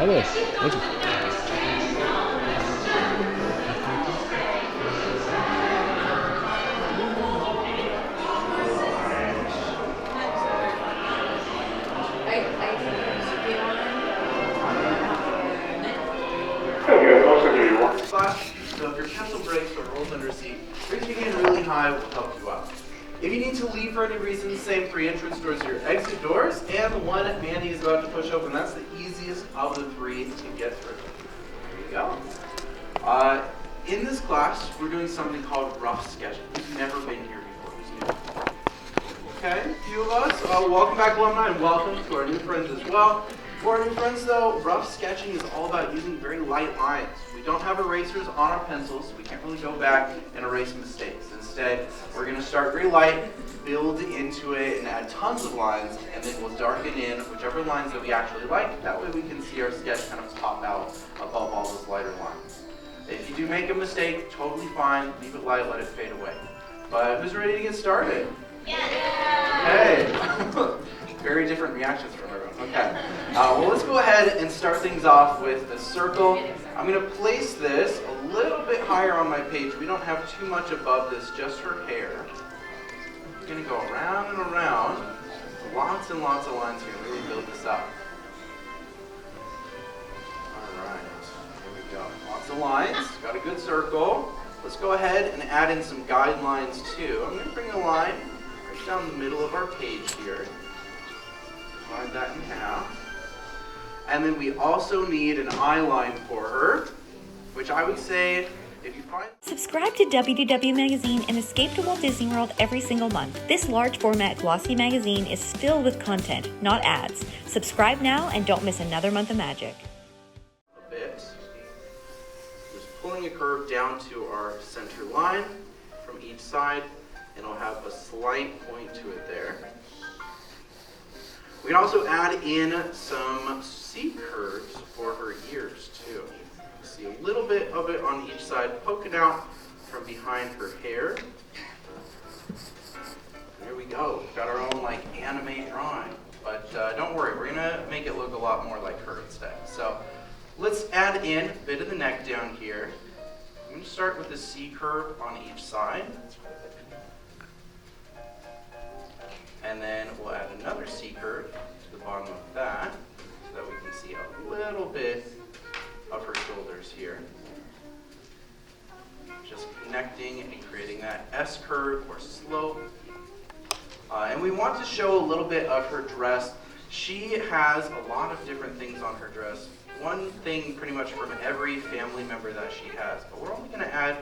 Adiós. Muchas. So if your pencil breaks or rolls under a seat, raising your hand really high will help you out. If you need to leave for any reason, same 3 entrance doors are your exit doors, and the one Mandy is about to push open, that's the easiest of the 3 to get through. There you go. In this class, we're doing something called rough sketching. Who's never been here before? Who's new? Okay, a few of us. Welcome back, alumni, and welcome to our new friends as well. For our new friends, though, rough sketching is all about using very light lines. We don't have erasers on our pencils, so we can't really go back and erase mistakes. Instead, we're going to start very light, build into it, and add tons of lines, and then we'll darken in whichever lines that we actually like. That way we can see our sketch kind of pop out above all those lighter lines. If you do make a mistake, totally fine. Leave it light, let it fade away. But who's ready to get started? Yeah! Hey! Very different reactions from everyone. Okay. Well, let's go ahead and start things off with a circle. I'm going to place this a little bit higher on my page. We don't have too much above this, just her hair. We're going to go around and around. Lots and lots of lines here. Really build this up. All right. Here we go. Lots of lines. Got a good circle. Let's go ahead and add in some guidelines too. I'm going to bring a line right down the middle of our page here. Divide that in half. And then we also need an eye line for her, which I would say, if you find... Subscribe to WDW Magazine and escape to Walt Disney World every single month. This large format glossy magazine is filled with content, not ads. Subscribe now and don't miss another month of magic. A bit. Just pulling a curve down to our center line from each side, and it'll have a slight point to it there. We can also add in some C-curves for her ears too. See a little bit of it on each side poking out from behind her hair. There we go. We've got our own like anime drawing. But don't worry, we're gonna make it look a lot more like her instead. So let's add in a bit of the neck down here. I'm gonna start with a C-curve on each side. And then we'll add another C-curve to the bottom of that so that we can see a little bit of her shoulders here. Just connecting and creating that S-curve or slope. And we want to show a little bit of her dress. She has a lot of different things on her dress. One thing pretty much from every family member that she has. But we're only going to add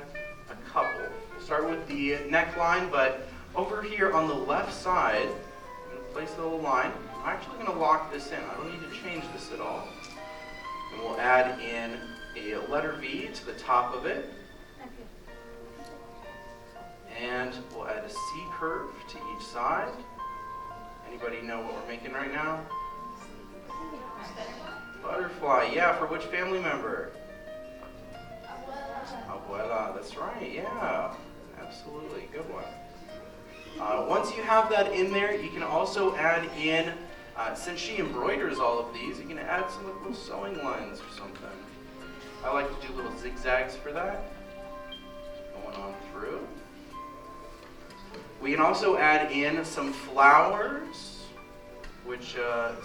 a couple. We'll start with the neckline, but over here on the left side, I'm going to place a little line. I'm actually going to lock this in. I don't need to change this at all. And we'll add in a letter V to the top of it. And we'll add a C-curve to each side. Anybody know what we're making right now? Butterfly. Yeah, for which family member? Abuela. That's right. Yeah, absolutely. Good one. Once you have that in there, you can also add in, since she embroiders all of these, you can add some little sewing lines or something. I like to do little zigzags for that, going on through. We can also add in some flowers, which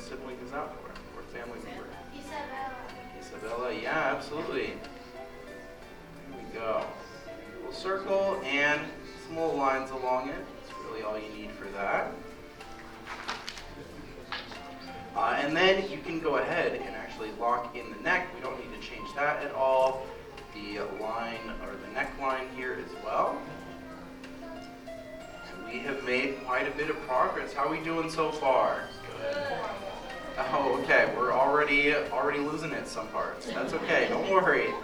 sibling is that for? Or family member? Isabella, yeah, absolutely. There we go. A little circle and some little lines along it. That's really all you need for that. And then you can go ahead and actually lock in the neck. We don't need to change that at all. The line or the neckline here as well. And we have made quite a bit of progress. How are we doing so far? Good. Oh, okay. We're already losing it some parts. That's okay. Don't worry.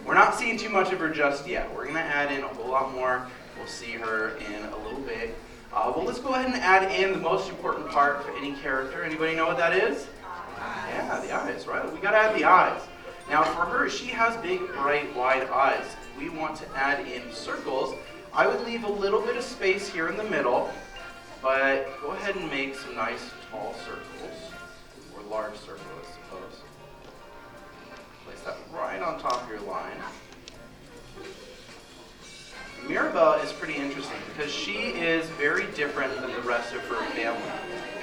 We're not seeing too much of her just yet. We're going to add in a whole lot more. We'll see her in a little bit. Well, let's go ahead and add in the most important part for any character. Anybody know what that is? Yeah, the eyes, right? We got to add the eyes. Now, for her, she has big, bright, wide eyes. We want to add in circles. I would leave a little bit of space here in the middle, but go ahead and make some nice, tall circles, or large circles, I suppose. right on top of your line. Mirabel is pretty interesting because she is very different than the rest of her family.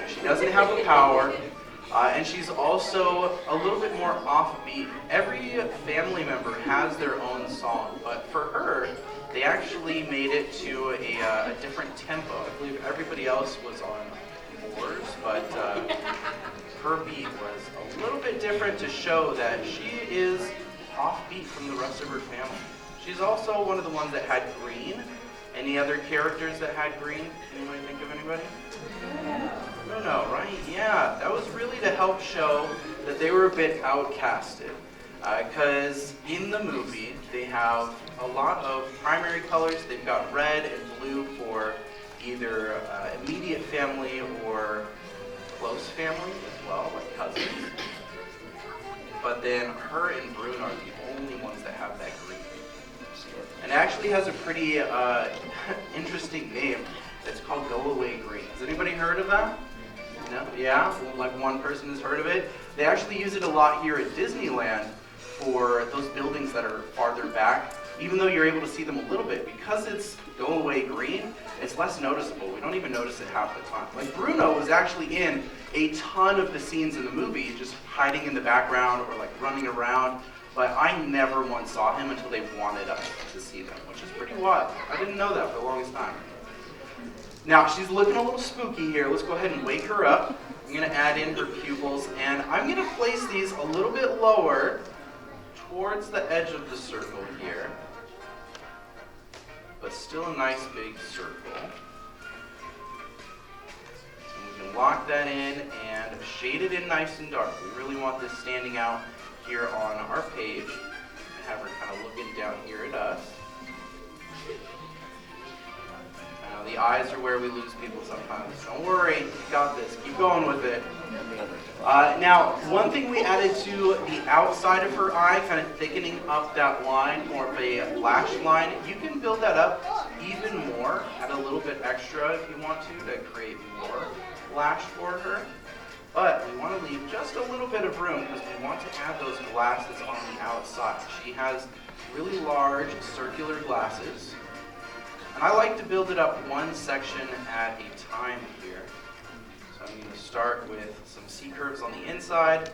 She doesn't have a power, and she's also a little bit more offbeat. Every family member has their own song, but for her, they actually made it to a different tempo. I believe everybody else was on fours, but her beat was a little bit different to show that she is offbeat from the rest of her family. She's also one of the ones that had green. Any other characters that had green? Anybody think of anybody? Bruno, right? Yeah, that was really to help show that they were a bit outcasted. Because in the movie, they have a lot of primary colors. They've got red and blue for either immediate family or close family as well, like cousins. But then her and Bruno are the only ones that have that green. And it actually has a pretty interesting name. It's called Go Away Green. Has anybody heard of that? No? Yeah? Like one person has heard of it. They actually use it a lot here at Disneyland for those buildings that are farther back. Even though you're able to see them a little bit, because it's Go Away Green, it's less noticeable. We don't even notice it half the time. Like Bruno was actually in a ton of the scenes in the movie, just hiding in the background or like running around. But I never once saw him until they wanted us to see them, which is pretty wild. I didn't know that for the longest time. Now, she's looking a little spooky here. Let's go ahead and wake her up. I'm going to add in her pupils, and I'm going to place these a little bit lower towards the edge of the circle here. But still a nice big circle. And we can lock that in and shade it in nice and dark. We really want this standing out here on our page, and have her kind of looking down here at us. I know the eyes are where we lose people sometimes. Don't worry, you got this. Keep going with it. Now, one thing we added to the outside of her eye, kind of thickening up that line, more of a lash line. You can build that up even more, add a little bit extra if you want to create more lash for her. But we want to leave just a little bit of room because we want to add those glasses on the outside. She has really large circular glasses. And I like to build it up one section at a time here. So I'm going to start with some C curves on the inside,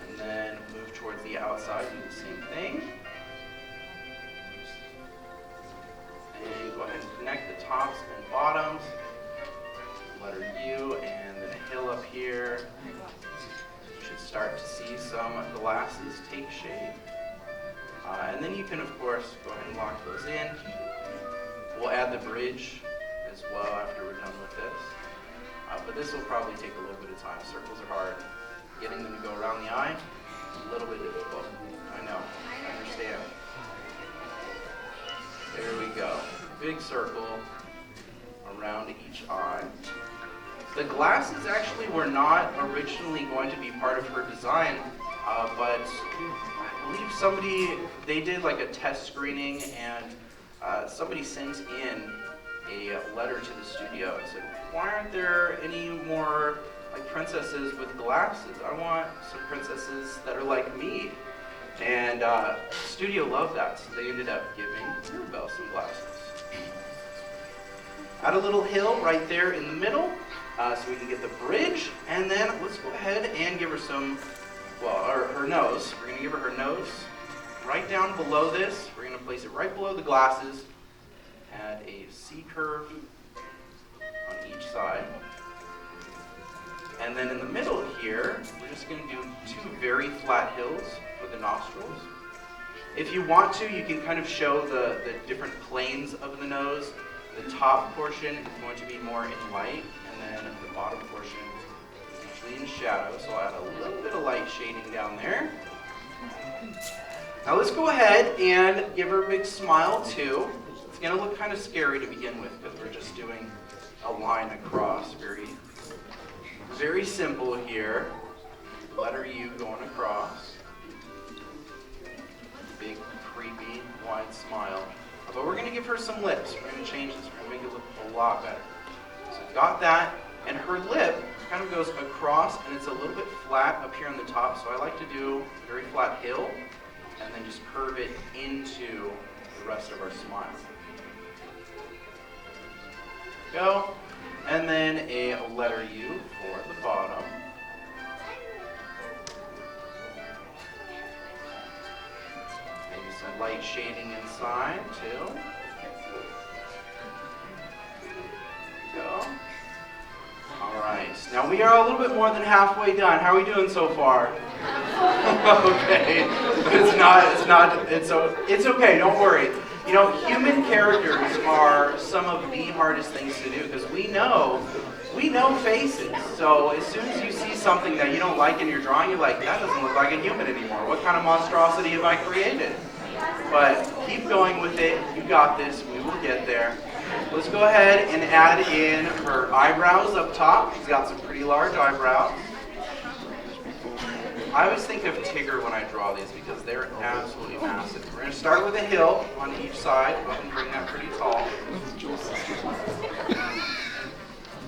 and then move towards the outside and do the same thing. And go ahead and connect the tops and bottoms. Letter U and then a hill up here. You should start to see some glasses take shape. And then you can, of course, go ahead and lock those in. We'll add the bridge as well after we're done with this. But this will probably take a little bit of time. Circles are hard. Getting them to go around the eye, a little bit difficult. I know, I understand. There we go. Big circle around each eye. The glasses actually were not originally going to be part of her design, but I believe they did like a test screening, and somebody sent in a letter to the studio and said, why aren't there any more like princesses with glasses? I want some princesses that are like me. And the studio loved that, so they ended up giving Mirabel some glasses. Add a little hill right there in the middle, so we can get the bridge, and then let's go ahead and give her her nose. We're going to give her her nose right down below this. We're going to place it right below the glasses. Add a C curve on each side. And then in the middle here, we're just going to do two very flat hills for the nostrils. If you want to, you can kind of show the different planes of the nose. The top portion is going to be more in light, and then the bottom portion is usually in shadow. So I'll add a little bit of light shading down there. Now let's go ahead and give her a big smile too. It's going to look kind of scary to begin with because we're just doing a line across. Very, very simple here. Letter U going across. Big, creepy, wide smile. But we're going to give her some lips. We're going to change this. We're going to make it look a lot better. So got that. And her lip kind of goes across, and it's a little bit flat up here on the top, so I like to do a very flat hill, and then just curve it into the rest of our smile. Go, and then a letter U for the bottom. Maybe some light shading inside, too. Go. All right. Now we are a little bit more than halfway done. How are we doing so far? Okay. It's okay. Don't worry. You know, human characters are some of the hardest things to do because we know faces. So as soon as you see something that you don't like in your drawing, you're like, that doesn't look like a human anymore. What kind of monstrosity have I created? But keep going with it. You got this. We will get there. Let's go ahead and add in her eyebrows up top. She's got some pretty large eyebrows. I always think of Tigger when I draw these because they're absolutely massive. We're going to start with a hill on each side. Go ahead and bring that pretty tall.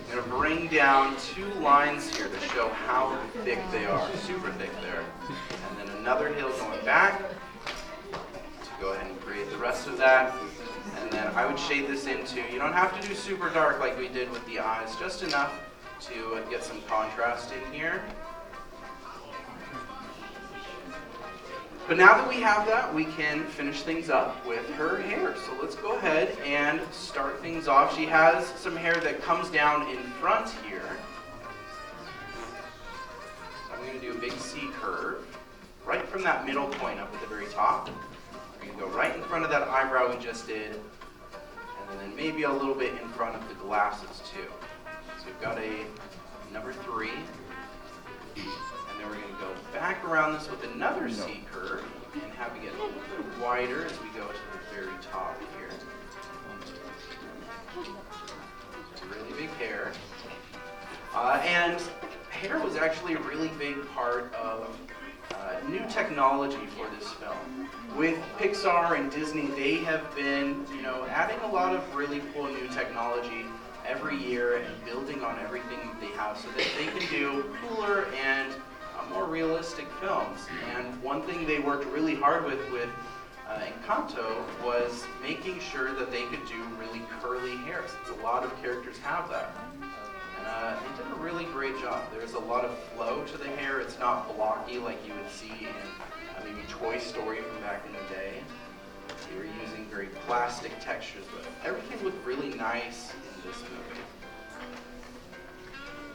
I'm going to bring down 2 lines here to show how thick they are. Super thick there. And then another hill going back. So go ahead and create the rest of that. And then I would shade this into, you don't have to do super dark like we did with the eyes, just enough to get some contrast in here. But now that we have that, we can finish things up with her hair. So let's go ahead and start things off. She has some hair that comes down in front here. So I'm going to do a big C curve right from that middle point up at the very top. We're going to go right in front of that eyebrow we just did, and then maybe a little bit in front of the glasses too. So we've got a number 3. And then we're going to go back around this with another C curve and have it get a little bit wider as we go to the very top here. Really big hair. And hair was actually a really big part of new technology for this film. With Pixar and Disney, they have been, adding a lot of really cool new technology every year and building on everything that they have so that they can do cooler and more realistic films. And one thing they worked really hard with Encanto was making sure that they could do really curly hair, since a lot of characters have that. And they did a really great job. There's a lot of flow to the hair. It's not blocky like you would see in maybe Toy Story from back in the day. They were using very plastic textures, but everything looked really nice in this movie.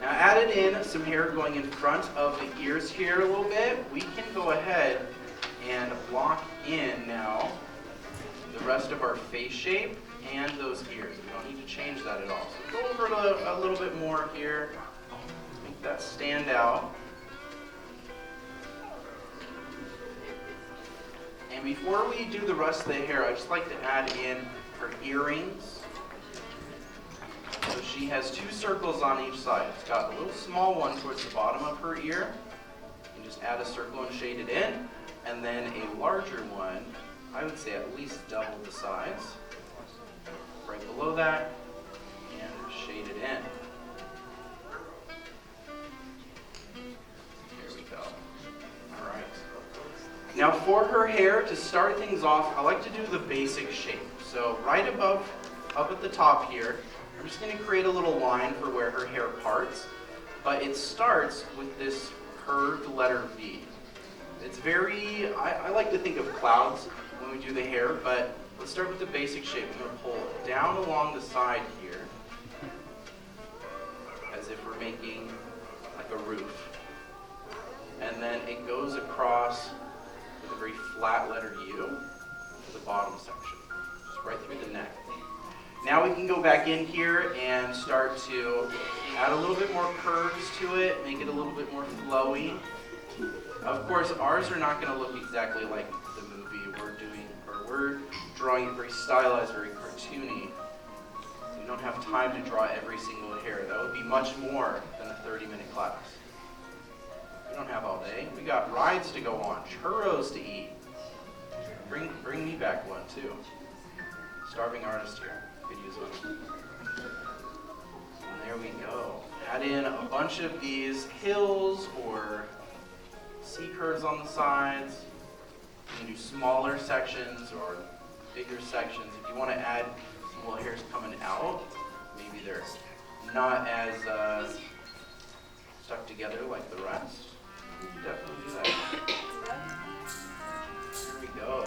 Now added in some hair going in front of the ears here a little bit. We can go ahead and block in now the rest of our face shape and those ears. We don't need to change that at all. So go over it a little bit more here. Make that stand out. And before we do the rest of the hair, I just like to add in her earrings. So she has 2 circles on each side. It's got a little small one towards the bottom of her ear. You can just add a circle and shade it in. And then a larger one, I would say at least double the size. Right below that, and shade it in. There we go. All right. Now for her hair, to start things off, I like to do the basic shape. So right above, up at the top here, I'm just going to create a little line for where her hair parts, but it starts with this curved letter V. It's very, I like to think of clouds when we do the hair, but let's start with the basic shape. I'm going to pull it down along the side here, as if we're making like a roof. And then it goes across with a very flat letter U to the bottom section, just right through the neck. Now we can go back in here and start to add a little bit more curves to it, make it a little bit more flowy. Of course, ours are not going to look exactly like the movie we're drawing it very stylized, very cartoony. So we don't have time to draw every single hair. That would be much more than a 30-minute class. We don't have all day. We got rides to go on, churros to eat. Bring me back one too. Starving artist here. Could use one. And there we go. add in a bunch of these hills or C curves on the sides. You can do smaller sections or bigger sections. If you want to add some little hairs coming out, maybe they're not as stuck together like the rest, you can definitely do that. Here we go.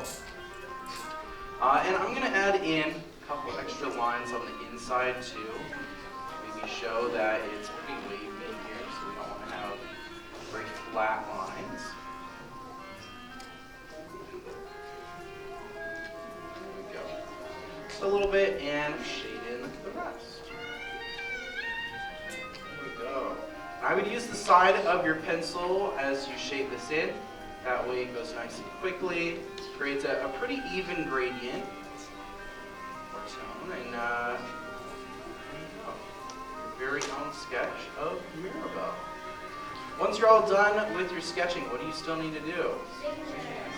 And I'm going to add in a couple extra lines on the inside too. Maybe show that it's pretty wavy in here, so we don't want to have very flat lines. There we go. Just a little bit and shade in the rest. There we go. I would use the side of your pencil as you shade this in. That way it goes nice and quickly. Creates a pretty even gradient or tone, and your very own sketch of Mirabel. Once you're all done with your sketching, what do you still need to do?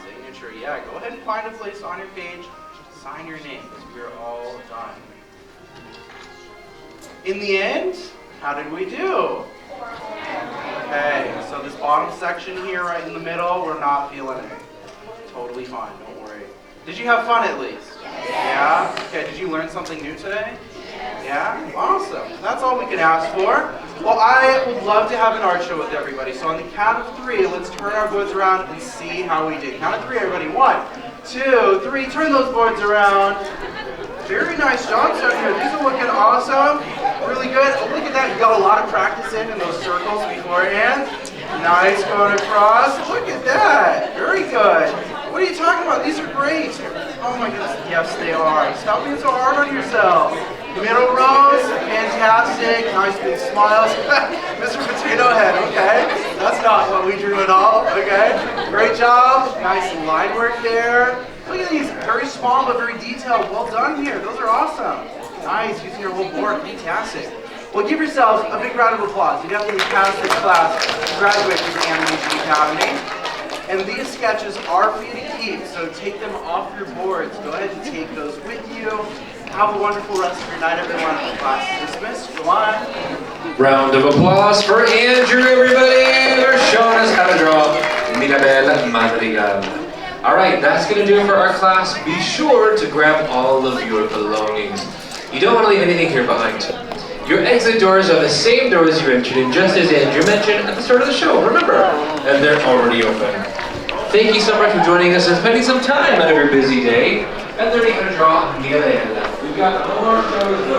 Signature. Yeah, go ahead and find a place on your page, sign your name, because we're all done. In the end, how did we do? Okay, so this bottom section here right in the middle, we're not feeling it. Totally fine, don't worry. Did you have fun at least? Yeah? Okay, did you learn something new today? Yeah? Awesome. That's all we can ask for. Well, I would love to have an art show with everybody. So on the count of 3, let's turn our boards around and see how we did. Count of 3, everybody. 1, 2, 3. Turn those boards around. Very nice job, so here. These are looking awesome. Really good. Oh, look at that. You got a lot of practice in those circles beforehand. Nice going across. Look at that. Very good. What are you talking about? These are great. Oh my goodness. Yes, they are. Stop being so hard on yourself. Middle rows. Fantastic. Nice big smiles. Mr. Potato Head. Okay. That's not what we drew at all. Okay. Great job. Nice line work there. Look at these. Very small but very detailed. Well done here. Those are awesome. Nice. Using your whole board. Fantastic. Well, give yourselves a big round of applause. You definitely passed this class, graduate from the Animation Academy. And these sketches are for you to keep, so take them off your boards. Go ahead and take those with you. Have a wonderful rest of your night, everyone. Class is dismissed. Go on. Round of applause for Andrew, everybody. They're showing us how to draw Mirabel Madrigal. All right, that's going to do it for our class. Be sure to grab all of your belongings. You don't want to leave anything here behind. Your exit doors are the same doors you entered in, just as Andrew mentioned at the start of the show, remember? And they're already open. Thank you so much for joining us and spending some time out of your busy day and learning how to draw Mirabel. We've got more shows.